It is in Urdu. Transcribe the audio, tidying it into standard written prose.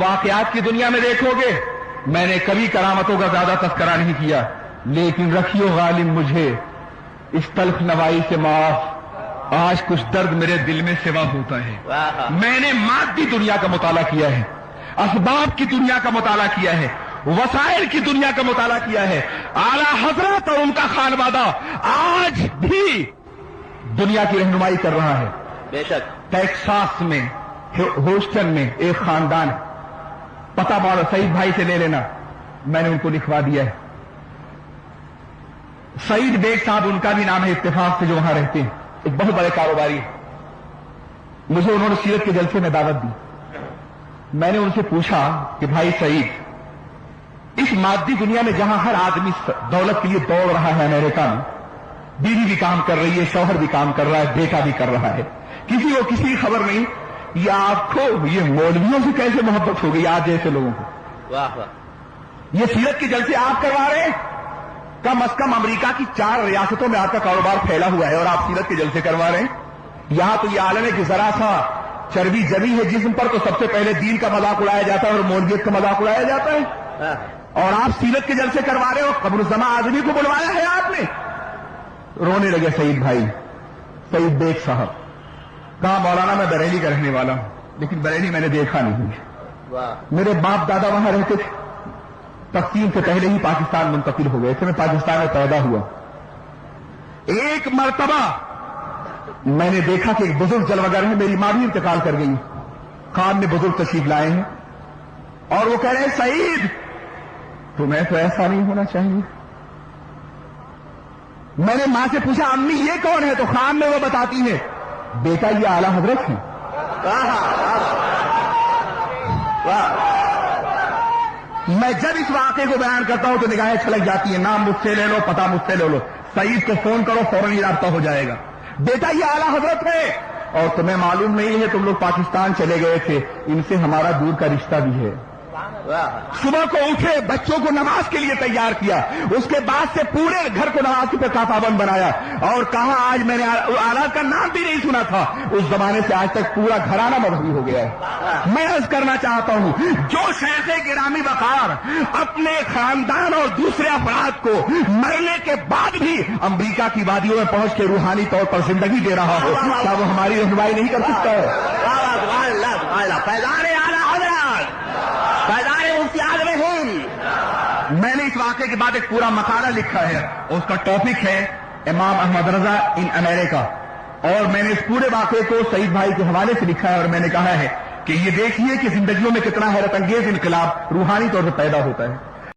واقعات کی دنیا میں دیکھو گے میں نے کبھی کرامتوں کا زیادہ تذکرہ نہیں کیا، لیکن رکھیو غالب مجھے اس تلخ نوائی سے معاف، آج کچھ درد میرے دل میں سوا ہوتا ہے۔ میں نے مادی دنیا کا مطالعہ کیا ہے، اسباب کی دنیا کا مطالعہ کیا ہے، وسائل کی دنیا کا مطالعہ کیا ہے۔ اعلیٰ حضرت اور ان کا خانوادہ آج بھی دنیا کی رہنمائی کر رہا ہے۔ بے شک ٹیکساس میں، ہوسٹن میں ایک خاندان، پتہ مولانا سعید بھائی سے لے لینا، میں نے ان کو لکھوا دیا ہے۔ سعید بیگ صاحب ان کا بھی نام ہے اتفاق سے، جو وہاں رہتے ہیں، ایک بہت بڑے کاروباری ہیں۔ مجھے انہوں نے سیرت کے جلسے میں دعوت دی۔ میں نے ان سے پوچھا کہ بھائی سعید، اس مادی دنیا میں جہاں ہر آدمی دولت کے لیے دوڑ رہا ہے، امریکہ میں بیوی بھی کام کر رہی ہے، شوہر بھی کام کر رہا ہے، بیٹا بھی کر رہا ہے، کسی کو کسی کی خبر نہیں، یہ آپ کو یہ مولویوں سے کیسے محبت ہو گئی آج جیسے لوگوں کو؟ واہ واہ، یہ سیرت کے جلسے آپ کروا رہے ہیں؟ کم از کم امریکہ کی 4 ریاستوں میں آپ کا کاروبار پھیلا ہوا ہے اور آپ سیرت کے جلسے کروا رہے ہیں؟ یہاں تو یہ عالم ہے کہ ذرا سا چربی جمی ہے جسم پر تو سب سے پہلے دین کا مذاق اڑایا جاتا ہے اور مولویت کا مذاق اڑایا جاتا ہے، اور آپ سیرت کے جلسے کروا رہے ہو۔ قبر الزماں آدمی کو بلوایا ہے آپ نے؟ رونے لگے سعید بھائی، سعید بیگ صاحب۔ کہا مولانا میں بریلی کا رہنے والا ہوں، لیکن بریلی میں نے دیکھا نہیں، میرے باپ دادا وہاں رہتے تھے، تقسیم سے پہلے ہی پاکستان منتقل ہو گئے تھے، میں پاکستان میں پیدا ہوا۔ ایک مرتبہ میں نے دیکھا کہ ایک بزرگ جلوگر ہیں، میری ماں بھی انتقال کر گئی، خان میں بزرگ تشریف لائے ہیں اور وہ کہہ رہے ہیں سعید تمہیں تو ایسا نہیں ہونا چاہیے۔ میں نے ماں سے پوچھا امی یہ کون ہے؟ تو خان میں وہ بتاتی ہے بیٹا یہ اعلیٰ حضرت ہیں۔ میں جب اس واقعے کو بیان کرتا ہوں تو نگاہیں چھلک جاتی ہیں، نام مجھ سے لے لو، پتہ مجھ سے لے لو، سعید کو فون کرو فوراً یہ رابطہ ہو جائے گا، بیٹا یہ اعلیٰ حضرت ہے۔ اور تمہیں معلوم نہیں ہے تم لوگ پاکستان چلے گئے تھے، ان سے ہمارا دور کا رشتہ بھی ہے۔ صبح کو اٹھے، بچوں کو نماز کے لیے تیار کیا، اس کے بعد سے پورے گھر کو نماز کے پابند بنایا، اور کہا آج میں نے اعلیٰ کا نام بھی نہیں سنا تھا، اس زمانے سے آج تک پورا گھرانہ مذہبی ہو گیا ہے۔ میں عرض کرنا چاہتا ہوں جو شیخ گرامی وقار اپنے خاندان اور دوسرے افراد کو مرنے کے بعد بھی امریکہ کی وادیوں میں پہنچ کے روحانی طور پر زندگی دے رہا ہو، کیا وہ ہماری رہنمائی نہیں کر سکتا ہے؟ میں نے اس واقعے کے بعد ایک پورا مقالہ لکھا ہے، اس کا ٹاپک ہے امام احمد رضا ان امریکہ، اور میں نے اس پورے واقعے کو سعید بھائی کے حوالے سے لکھا ہے، اور میں نے کہا ہے کہ یہ دیکھیے کہ زندگیوں میں کتنا حیرت انگیز انقلاب روحانی طور پر پیدا ہوتا ہے۔